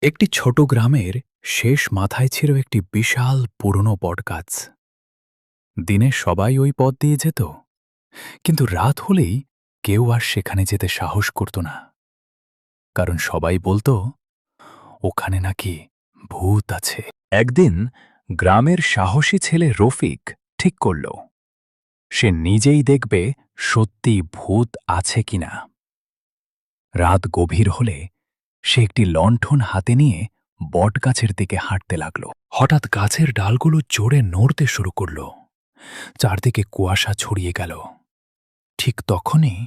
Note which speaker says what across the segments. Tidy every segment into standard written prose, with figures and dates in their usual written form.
Speaker 1: একটি ছোট গ্রামের শেষ মাথায় ছিল একটি বিশাল পুরনো বটগাছ। দিনে সবাই ওই পথ দিয়ে যেত, কিন্তু রাত হলেই কেউ আর সেখানে যেতে সাহস করত না। কারণ সবাই বলতো ওখানে নাকি ভূত আছে। একদিন গ্রামের সাহসী ছেলে রফিক ঠিক করল সে নিজেই দেখবে সত্যি ভূত আছে কিনা। রাত গভীর হলে সে একটি লণ্ঠন হাতে নিয়ে বটগাছের দিকে হাঁটতে লাগল। হঠাৎ গাছের ডালগুলো জোরে নড়তে শুরু করল, চারদিকে কুয়াশা ছড়িয়ে গেল। ঠিক তখনই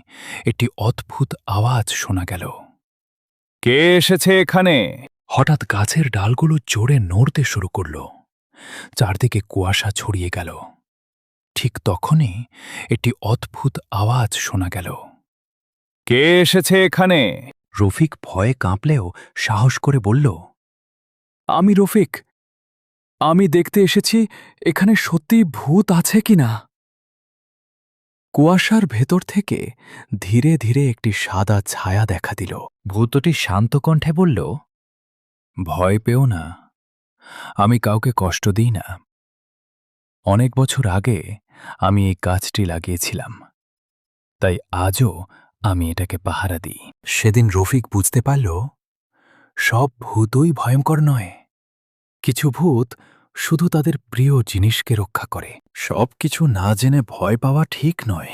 Speaker 1: একটি অদ্ভুত আওয়াজ শোনা গেল। কে এসেছে এখানে? হঠাৎ গাছের ডালগুলো জোরে নড়তে শুরু করল, চারদিকে কুয়াশা ছড়িয়ে গেল। ঠিক তখনই একটি অদ্ভুত আওয়াজ শোনা গেল। কে এসেছে এখানে? রফিক ভয়ে কাঁপলেও সাহস করে বলল, আমি রফিক। আমি দেখতে এসেছি এখানে সত্যি ভূত আছে কিনা। কুয়াশার ভেতর থেকে ধীরে ধীরে একটি সাদা ছায়া দেখা দিল। ভূতটি শান্ত কণ্ঠে বলল, ভয় পেও না, আমি কাউকে কষ্ট দিই না। অনেক বছর আগে আমি এই গাছটি লাগিয়েছিলাম, তাই আজও আমি এটাকে পাহারা দিই। সেদিন রফিক বুঝতে পারল সব ভূতই ভয়ঙ্কর নয়। কিছু ভূত শুধু তাদের প্রিয় জিনিসকে রক্ষা করে। সব কিছু না জেনে ভয় পাওয়া ঠিক নয়।